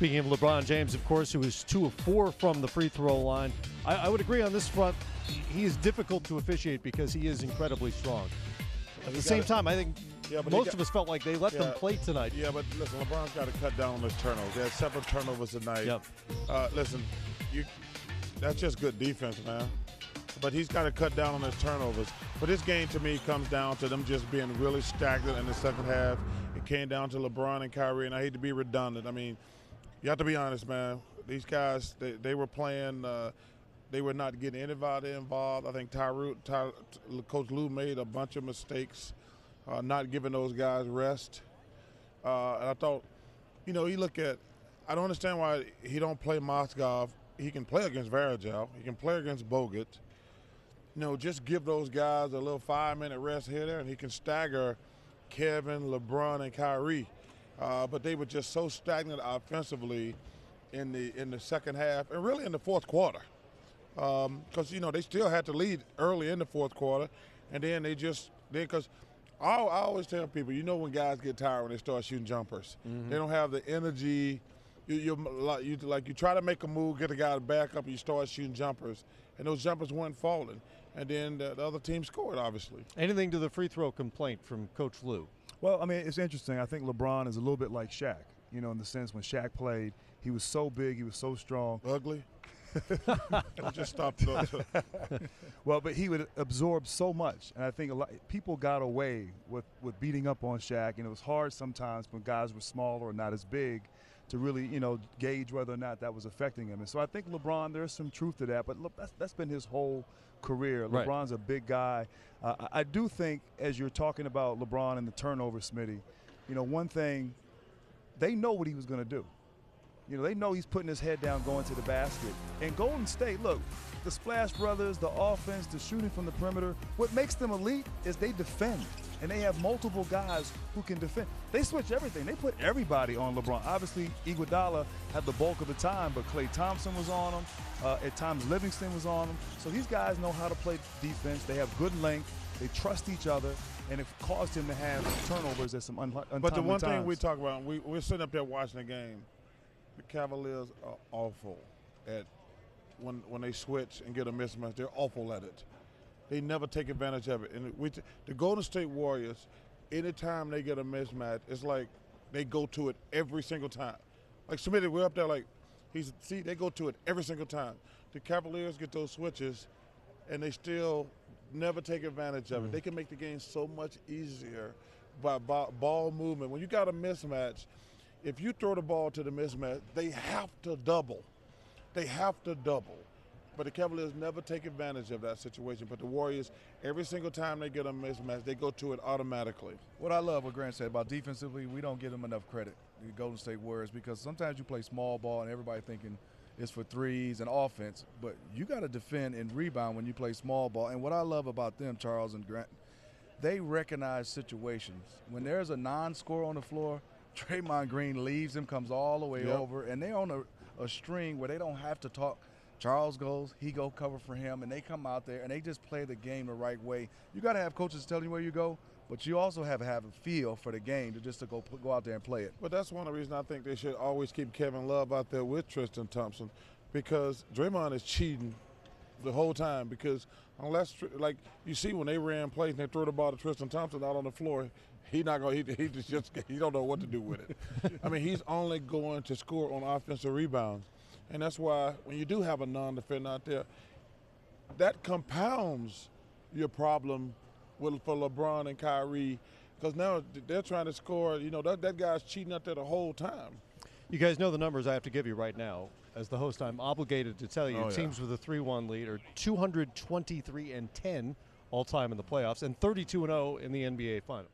Speaking of LeBron James, of course, who is 2 of 4 from the free throw line, I would agree on this front. He is difficult to officiate because he is incredibly strong. At the same time, I think most of us felt like they let them play tonight. Yeah, but listen, LeBron's got to cut down on his turnovers. They had 7 turnovers tonight. Yep. Listen, that's just good defense, man. But he's got to cut down on his turnovers. But this game, to me, comes down to them just being really stagnant in the second half. It came down to LeBron and Kyrie, and I hate to be redundant. I mean, you have to be honest, man. These guys, they were playing they were not getting anybody involved. I think Coach Lou made a bunch of mistakes, not giving those guys rest. And I thought, you look at, I don't understand why he don't play Moskov. He can play against Varejao. He can play against Bogut. Just give those guys a little 5-minute rest here there, and he can stagger Kevin, LeBron, and Kyrie. But they were just so stagnant offensively in the second half, and really in the fourth quarter. Because, they still had to lead early in the fourth quarter, and then because I always tell people, when guys get tired when they start shooting jumpers. They don't have the energy. You try to make a move, get a guy to back up, and you start shooting jumpers, and those jumpers weren't falling. And then the other team scored, obviously. Anything to the free throw complaint from Coach Lou? Well, I mean, it's interesting. I think LeBron is a little bit like Shaq, in the sense when Shaq played, he was so big, he was so strong. Ugly? Don't just stop. Well, but he would absorb so much, and I think people got away with beating up on Shaq, and it was hard sometimes when guys were smaller or not as big to really, gauge whether or not that was affecting him. And so I think LeBron, there's some truth to that, but look, that's been his whole career. Right. LeBron's a big guy. I do think, as you're talking about LeBron and the turnover, Smitty, one thing, they know what he was going to do. They know he's putting his head down going to the basket. And Golden State, look, the Splash Brothers, the offense, the shooting from the perimeter, what makes them elite is they defend. And they have multiple guys who can defend. They switch everything. They put everybody on LeBron. Obviously, Iguodala had the bulk of the time, but Klay Thompson was on him. At times, Livingston was on him. So these guys know how to play defense. They have good length. They trust each other. And it caused him to have turnovers at some untimely times. But the one thing we talk about, we're sitting up there watching the game. The Cavaliers are awful at when they switch and get a mismatch. They're awful at it. They never take advantage of it. And the Golden State Warriors, anytime they get a mismatch, it's like they go to it every single time. Like Smitty, we're up there like, they go to it every single time. The Cavaliers get those switches, and they still never take advantage of it. They can make the game so much easier by ball movement. When you got a mismatch, if you throw the ball to the mismatch, they have to double. They have to double. But the Cavaliers never take advantage of that situation. But the Warriors, every single time they get a mismatch, they go to it automatically. What I love what Grant said about defensively, we don't give them enough credit, the Golden State Warriors, because sometimes you play small ball and everybody thinking it's for threes and offense, but you got to defend and rebound when you play small ball. And what I love about them, Charles and Grant, they recognize situations. When there's a non-scorer on the floor, Draymond Green leaves him, comes all the way over, and they're on a string where they don't have to talk. Charles goes, he go cover for him, and they come out there, and they just play the game the right way. You got to have coaches telling you where you go, but you also have a feel for the game to go out there and play it. But that's one of the reasons I think they should always keep Kevin Love out there with Tristan Thompson, because Draymond is cheating the whole time. Because unless, like you see when they ran plays and they throw the ball to Tristan Thompson out on the floor, he don't know what to do with it. I mean, he's only going to score on offensive rebounds. And that's why when you do have a non-defender out there, that compounds your problem for LeBron and Kyrie, because now they're trying to score. That guy's cheating out there the whole time. You guys know the numbers I have to give you right now. As the host, I'm obligated to tell you teams with a 3-1 lead are 223-10 all-time in the playoffs and 32-0 in the NBA Finals.